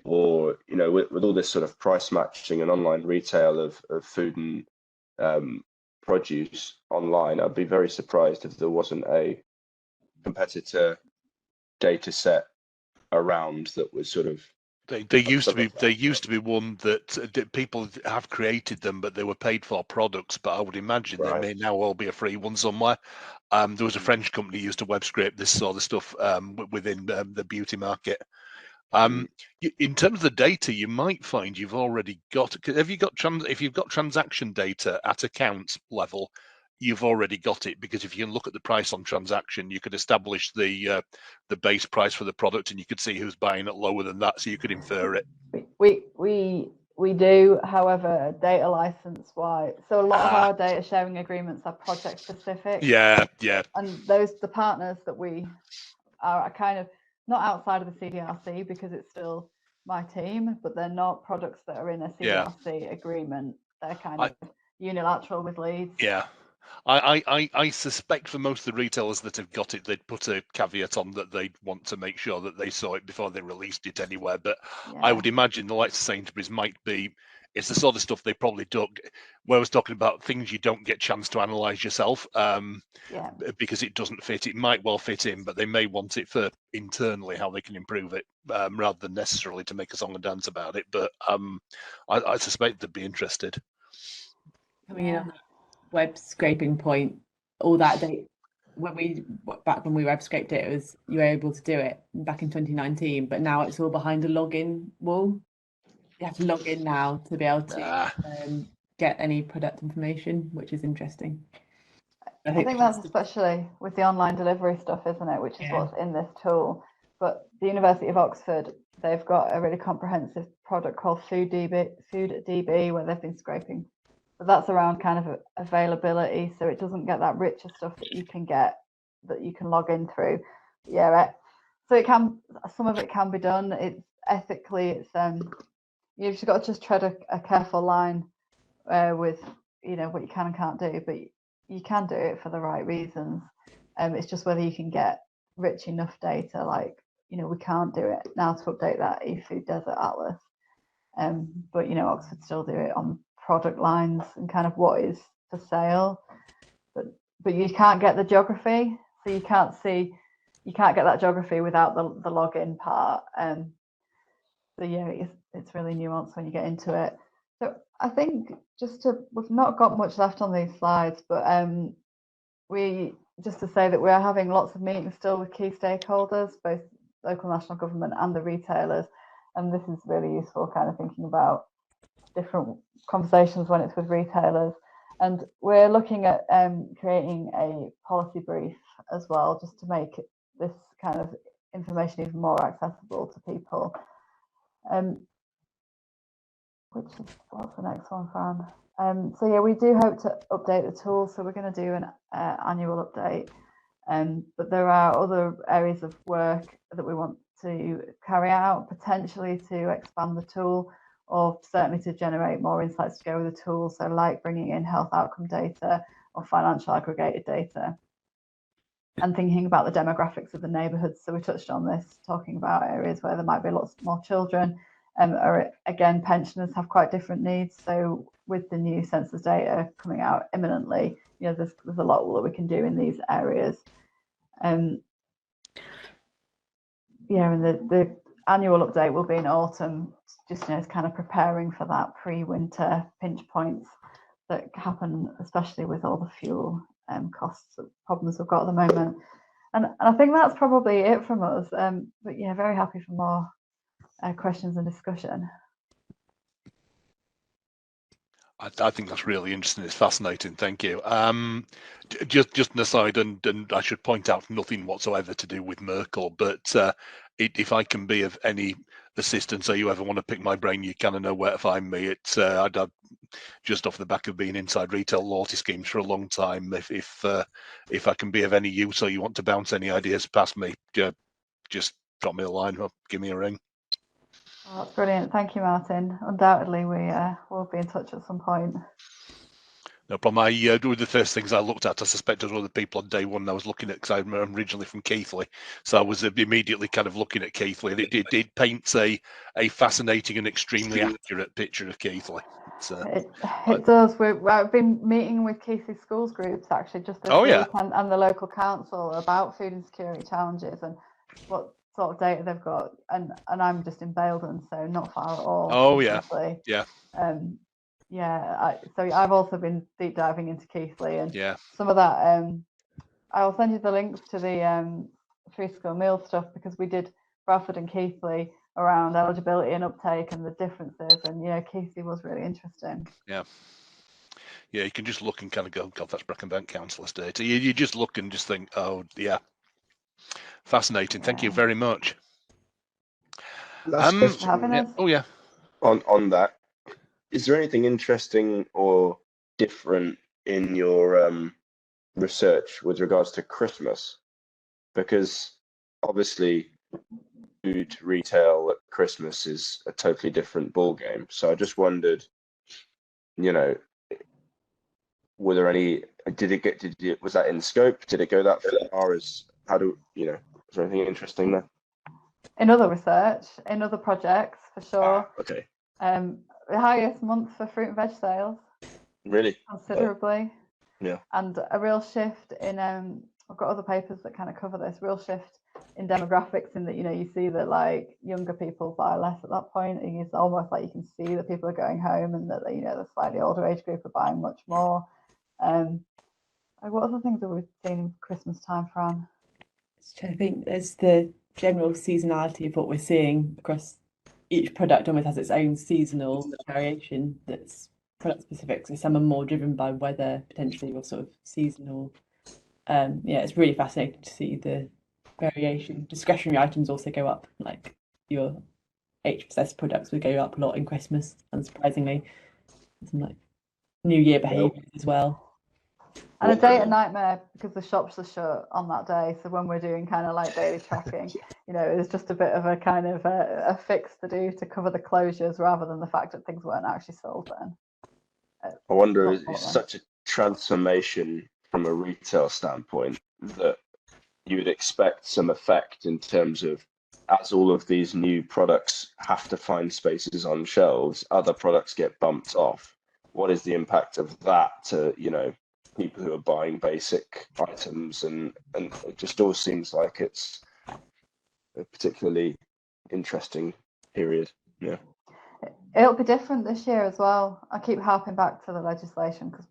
or with all this sort of price matching and online retail of food and produce online, I'd be very surprised if there wasn't a competitor data set around that was sort of. There used to be one that people have created them, but they were paid for products. But I would imagine there may now all be a free one somewhere. There was a French company used to web scrape this sort of stuff within the beauty market. In terms of the data, you might find you've already got. If you've got transaction data at account level, you've already got it, because if you can look at the price on transaction, you could establish the base price for the product, and you could see who's buying it lower than that, so you could infer it. We We do, however, data license wise. So a lot of our data sharing agreements are project specific. Yeah. And the partners that we are kind of not outside of the CDRC because it's still my team, but they're not products that are in a CDRC agreement. They're kind of unilateral with leads. Yeah. I suspect for most of the retailers that have got it, they'd put a caveat on that they'd want to make sure that they saw it before they released it anywhere. But I would imagine the likes of Sainsbury's might be, it's the sort of stuff they probably don't, where I was talking about things you don't get a chance to analyse yourself because it doesn't fit. It might well fit in, but they may want it for internally how they can improve it rather than necessarily to make a song and dance about it. But I suspect they'd be interested. Coming in on that web scraping point, all that data, back when we web scraped it, you were able to do it back in 2019, but now it's all behind a login wall. You have to log in now to be able to get any product information, which is interesting. I think that's especially with the online delivery stuff, isn't it? Which is what's in this tool. But the University of Oxford, they've got a really comprehensive product called Food DB, where they've been scraping. But that's around kind of availability, so it doesn't get that richer stuff that you can get, that you can log in through. So it can, some of it can be done. It's ethically, you've just got to just tread a careful line with what you can and can't do, but you can do it for the right reasons. It's just whether you can get rich enough data, like we can't do it now to update that eFood Desert Atlas, but Oxford still do it on product lines and kind of what is for sale, but you can't get the geography, so you can't get that geography without the login part. So it's really nuanced when you get into it. So I think we've not got much left on these slides, but just to say that we're having lots of meetings still with key stakeholders, both local, national government and the retailers. And this is really useful kind of thinking about different conversations when it's with retailers. And we're looking at creating a policy brief as well, just to make this kind of information even more accessible to people. What's the next one, Fran? So we do hope to update the tool. So we're going to do an annual update. But there are other areas of work that we want to carry out, potentially to expand the tool, or certainly to generate more insights to go with the tool. So like bringing in health outcome data or financial aggregated data, and thinking about the demographics of the neighbourhoods. So we touched on this, talking about areas where there might be lots more children. Or again, pensioners have quite different needs. So with the new census data coming out imminently, there's a lot that we can do in these areas. And the annual update will be in autumn, just kind of preparing for that pre-winter pinch points that happen, especially with all the fuel costs problems we've got at the moment. And I think that's probably it from us. But very happy for more questions and discussion. I think that's really interesting. It's fascinating. Thank you. Just an aside, and I should point out nothing whatsoever to do with Merkel, but if I can be of any assistance, or you ever want to pick my brain, you kind of know where to find me. It's I'd just off the back of being inside retail loyalty schemes for a long time. If I can be of any use, or you want to bounce any ideas past me, just drop me a line or give me a ring. Oh, that's brilliant. Thank you, Martin. Undoubtedly, we will be in touch at some point. No problem. One of the first things I looked at, I suspect, was one of the people on day one I was looking at, because I'm originally from Keighley. So I was immediately kind of looking at Keighley. And it paints a fascinating and extremely accurate picture of Keighley. It does. I've been meeting with Keighley schools groups actually just this week and the local council about food insecurity challenges and what sort of data they've got, and I'm just in Baildon, so not far at all. Oh yeah. So I've also been deep diving into Keighley, and some of that I'll send you the links to the free school meal stuff, because we did Bradford and Keighley around eligibility and uptake and the differences, and Keighley was really interesting. Yeah, you can just look and kind of go, God, that's Brecon Beck Council's data. You just look and just think, oh yeah, fascinating. Thank you very much. Last question. Oh yeah. On that, is there anything interesting or different in your research with regards to Christmas? Because obviously food retail at Christmas is a totally different ball game. So I just wondered, you know, were there any, was that in scope? Did it go that far? Is there anything interesting there? In other research, in other projects, for sure. Okay. The highest month for fruit and veg sales. Really? Considerably. Yeah. And a real shift in, I've got other papers that kind of cover this, real shift in demographics in that, you see that like younger people buy less at that point. It's almost like you can see that people are going home and that, the slightly older age group are buying much more. What other things have we seen in Christmas time, Fran? I think there's the general seasonality of what we're seeing across each product. Almost has its own seasonal variation that's product specific. So some are more driven by weather potentially, or sort of seasonal. It's really fascinating to see the variation. Discretionary items also go up, like your HSS products would go up a lot in Christmas, unsurprisingly. Some like New Year behaviours as well. And a data nightmare because the shops are shut on that day. So when we're doing kind of like daily tracking, it's just a bit of a kind of a fix to do to cover the closures rather than the fact that things weren't actually sold then. I wonder, it's such a transformation from a retail standpoint that you would expect some effect in terms of, as all of these new products have to find spaces on shelves, other products get bumped off. What is the impact of that to, people who are buying basic items? And it just all seems like it's a particularly interesting period. Yeah. It'll be different this year as well. I keep harping back to the legislation because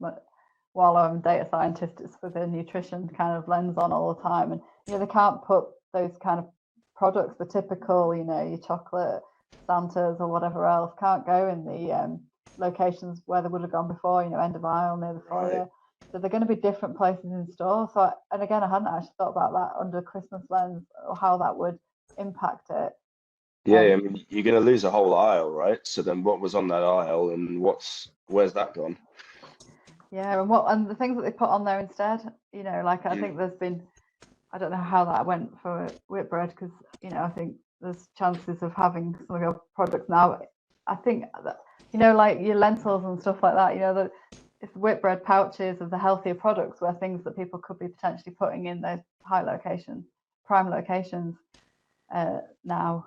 while I'm a data scientist, it's with a nutrition kind of lens on all the time. And, they can't put those kind of products, the typical, your chocolate Santas or whatever else, can't go in the locations where they would have gone before, end of aisle, near the foyer. Right. So they're going to be different places in store. So, and again, I hadn't actually thought about that under a Christmas lens or how that would impact it. Yeah, I mean, you're going to lose a whole aisle, right? So then what was on that aisle and where's that gone? Yeah, and the things that they put on there instead, I think there's been, I don't know how that went for Whitbread because, I think there's chances of having some of your products now. I think that, like your lentils and stuff like that, it's Whitbread pouches of the healthier products where things that people could be potentially putting in those prime locations now.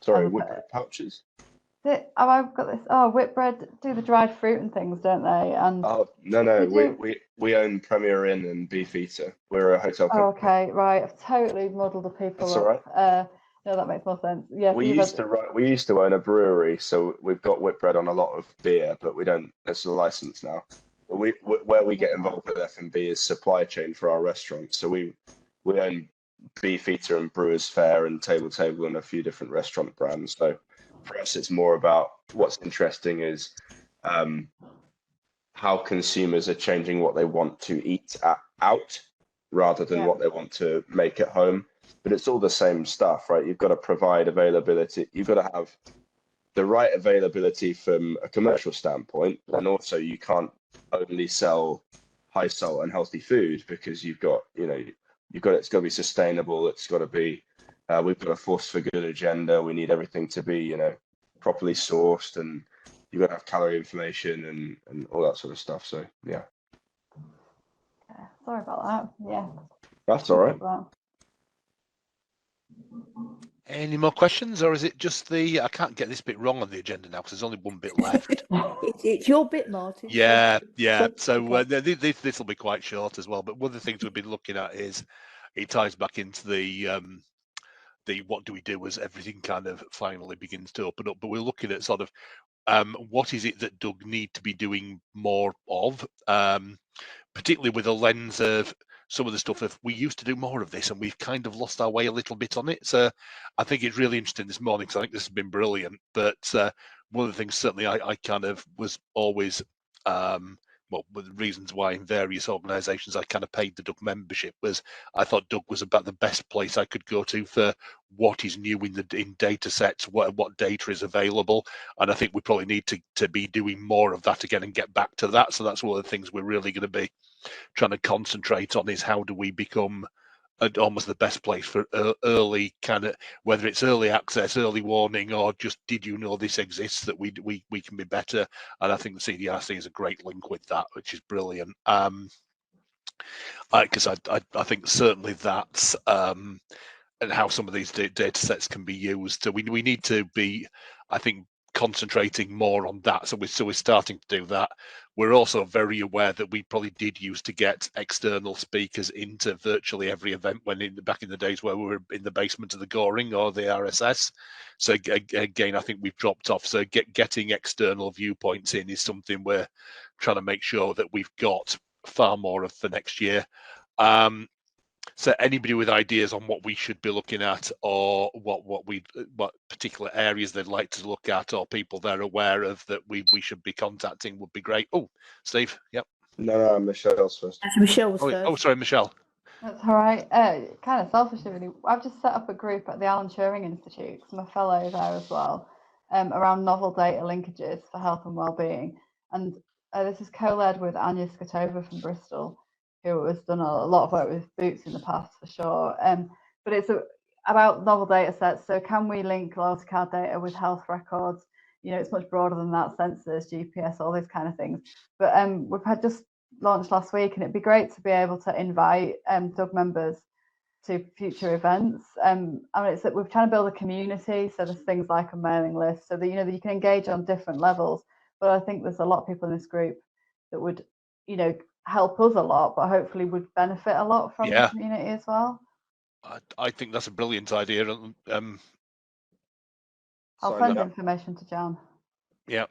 Sorry, Whitbread pouches? I've got this. Oh, Whitbread do the dried fruit and things, don't they? And no, we own Premier Inn and Beefeater. We're a hotel company. Okay, right. I've totally muddled the people That's up. all right. No, that makes more sense. Yeah, we used to own a brewery, so we've got Whitbread on a lot of beer, but we don't. It's a license now. Where we get involved with F&B is supply chain for our restaurants. So we own Beefeater and Brewers Fayre and Table and a few different restaurant brands. So for us, it's more about what's interesting is how consumers are changing what they want to eat out rather than what they want to make at home. But it's all the same stuff, right? You've got to provide availability. You've got to have the right availability from a commercial standpoint. And also you can't only sell high salt and healthy food because it's got to be sustainable. It's got to be, we've got a force for good agenda. We need everything to be, properly sourced, and you've got to have calorie information and all that sort of stuff. So, yeah. Sorry about that. Yeah. That's all right. Any more questions, or is it just I can't get this bit wrong on the agenda now because there's only one bit left. It's your bit, Martin. Yeah. So this will be quite short as well. But one of the things we've been looking at is it ties back into the what do we do as everything kind of finally begins to open up. But we're looking at sort of what is it that Doug need to be doing more of, particularly with a lens of some of the stuff of we used to do more of this and we've kind of lost our way a little bit on it. So I think it's really interesting this morning because I think this has been brilliant. But one of the things certainly I kind of was always well, the reasons why in various organisations I kind of paid the Doug membership was I thought Doug was about the best place I could go to for what is new in data sets, what data is available, and I think we probably need to be doing more of that again and get back to that. So that's one of the things we're really going to be trying to concentrate on, is how do we become almost the best place for early kind of, whether it's early access, early warning, or just did you know this exists, that we can be better. And I think the CDRC is a great link with that, which is brilliant. Because I think certainly that's and how some of these data sets can be used. So we need to be, I think, concentrating more on that. So we're starting to do that. We're also very aware that we probably did used to get external speakers into virtually every event back in the days where we were in the basement of the Goring or the RSS. So again, I think we've dropped off. So getting external viewpoints in is something we're trying to make sure that we've got far more of for next year. So anybody with ideas on what we should be looking at, or what particular areas they'd like to look at, or people they're aware of that we should be contacting, would be great. Oh, Steve, yep. No, Michelle's first. Actually, Michelle was first. Oh, sorry, Michelle. That's all right. Kind of selfishly, really. I've just set up a group at the Alan Turing Institute, because I'm a fellow there as well, around novel data linkages for health and well-being. And this is co-led with Anya Skotova from Bristol, who has done a lot of work with Boots in the past, for sure. But it's about novel data sets. So can we link loyalty card data with health records? You know, it's much broader than that, sensors, GPS, all these kind of things. But we've had just launched last week, and it'd be great to be able to invite Doug members to future events. I mean, it's that we're trying to build a community, so there's things like a mailing list, so that that you can engage on different levels. But I think there's a lot of people in this group that would, help us a lot, but hopefully would benefit a lot from the community as well. I think that's a brilliant idea. I'll send information to Jan. Yeah.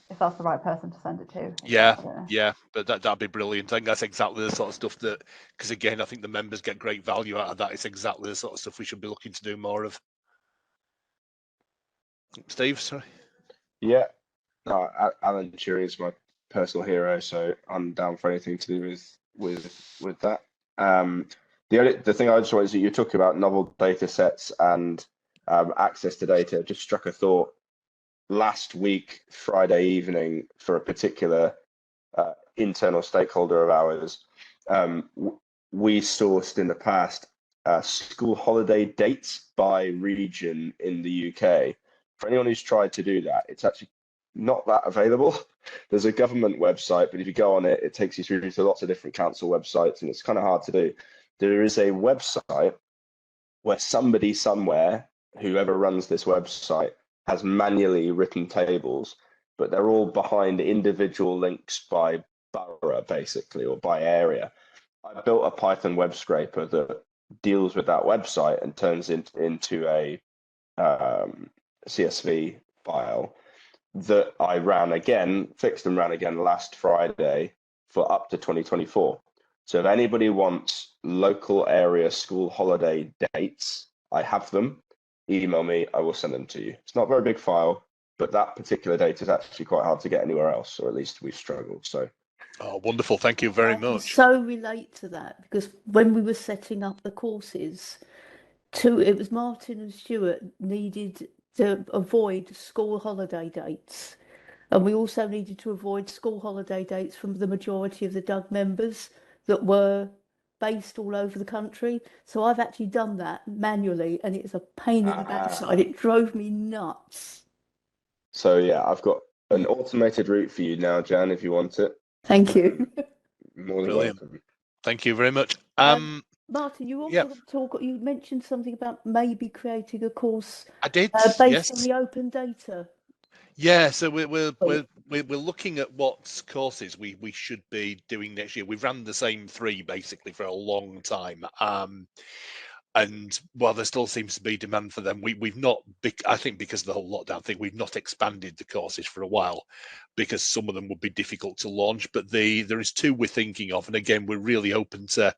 If that's the right person to send it to. Yeah, but that'd be brilliant. I think that's exactly the sort of stuff that, because again, I think the members get great value out of that. It's exactly the sort of stuff we should be looking to do more of. Steve, sorry. Yeah, no, Alan Turing is my personal hero, so I'm down for anything to do with that. The thing I just wanted is that you're talking about novel data sets and access to data. Just struck a thought. Last week, Friday evening, for a particular internal stakeholder of ours, we sourced in the past school holiday dates by region in the UK. For anyone who's tried to do that, it's actually not that available. There's a government website, but if you go on it, it takes you through to lots of different council websites, and it's kind of hard to do. There is a website where somebody somewhere, whoever runs this website, has manually written tables, but they're all behind individual links by borough, basically, or by area. I built a Python web scraper that deals with that website and turns into a CSV file that I fixed and ran again last Friday for up to 2024. So if anybody wants local area school holiday dates, I have them. Email me, I will send them to you. It's not a very big file, but that particular data is actually quite hard to get anywhere else, or at least we've struggled. So, oh, wonderful! Thank you very much. So relate to that, because when we were setting up the courses, it was Martin and Stuart needed to avoid school holiday dates, and we also needed to avoid school holiday dates from the majority of the Doug members that were based all over the country. So I've actually done that manually, and it's a pain in the backside. It drove me nuts. So yeah, I've got an automated route for you now, Jan, if you want it. Thank you. More than welcome. Thank you very much. Martin, you also you mentioned something about maybe creating a course. I did, based on the open data. Yeah, so we're looking at what courses we should be doing next year. We've ran the same 3 basically for a long time, and while there still seems to be demand for them, we've not. I think because of the whole lockdown thing, we've not expanded the courses for a while, because some of them would be difficult to launch. But there is 2 we're thinking of, and again, we're really open to.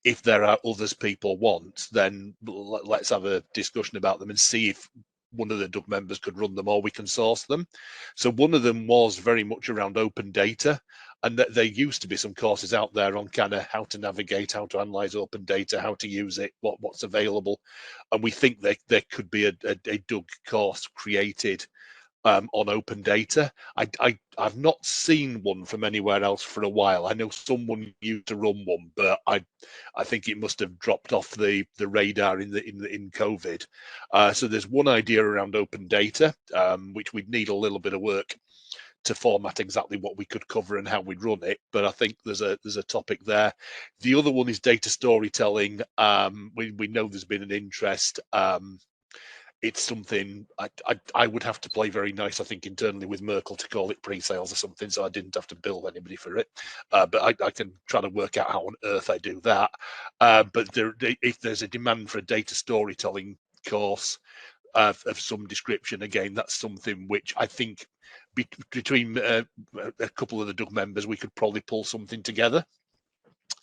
If there are others people want, then let's have a discussion about them and see if one of the Doug members could run them or we can source them. So one of them was very much around open data. and that there used to be some courses out there on kind of how to navigate, how to analyze open data, how to use it, what's available, and we think there could be a Doug course created on open data. I've not seen one from anywhere else for a while. I know someone used to run one, but I think it must have dropped off the radar in COVID. So there's one idea around open data, which we'd need a little bit of work to format exactly what we could cover and how we'd run it, but I think there's a topic there. The other one is data storytelling. We know there's been an interest. It's something I would have to play very nice, I think, internally with Merkel to call it pre-sales or something, so I didn't have to bill anybody for it. But I can try to work out how on earth I do that. But if there's a demand for a data storytelling course of some description, again, that's something which I think between a couple of the Doug members, we could probably pull something together.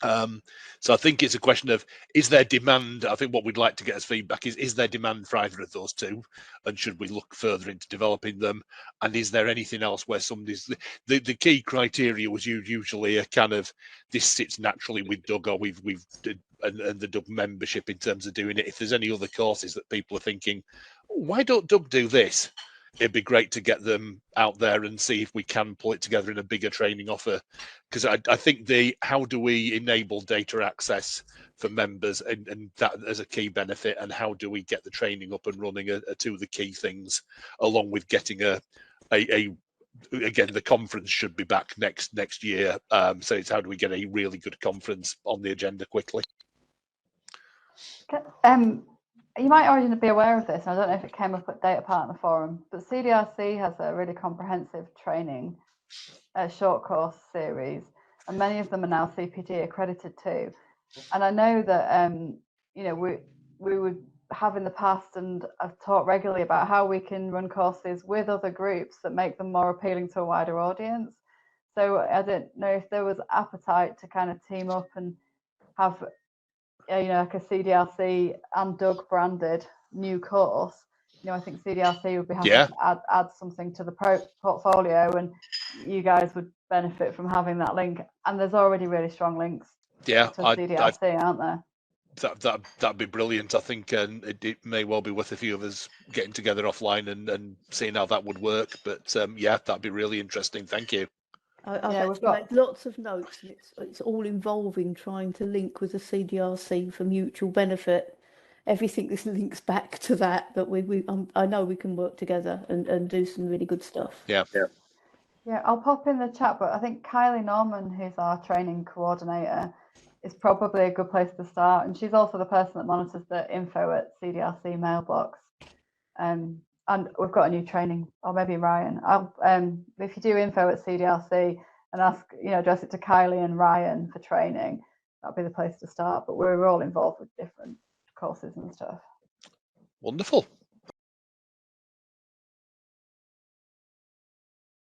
So I think it's a question of, is there demand? I think what we'd like to get as feedback is there demand for either of those two, and should we look further into developing them? And is there anything else where somebody's the key criteria was usually a kind of, this sits naturally with Doug, or we've and the Doug membership in terms of doing it. If there's any other courses that people are thinking, why don't Doug do this? It'd be great to get them out there and see if we can pull it together in a bigger training offer. Because I think how do we enable data access for members, and that as a key benefit, and how do we get the training up and running are two of the key things, along with getting again, the conference should be back next year. So it's how do we get a really good conference on the agenda quickly? You might already be aware of this, and I don't know if it came up at Data Partner Forum, but CDRC has a really comprehensive training short course series, and many of them are now CPD accredited too. And I know that we would have in the past, and I've talked regularly about how we can run courses with other groups that make them more appealing to a wider audience. So I don't know if there was appetite to kind of team up and have like a CDRC and Doug branded new course. I think CDRC would be happy to add something to the portfolio, and you guys would benefit from having that link. And there's already really strong links to CDRC, aren't there? That'd be brilliant. I think it may well be worth a few of us getting together offline and seeing how that would work. But that'd be really interesting. Thank you. I've made lots of notes, and it's all involving trying to link with the CDRC for mutual benefit. Everything links back to that, but I know we can work together and do some really good stuff. Yeah, I'll pop in the chat, but I think Kylie Norman, who's our training coordinator, is probably a good place to start, and she's also the person that monitors the info at CDRC mailbox. And we've got a new training, or maybe Ryan. If you do info at CDRC and ask, address it to Kylie and Ryan for training, that'll be the place to start. But we're all involved with different courses and stuff. Wonderful.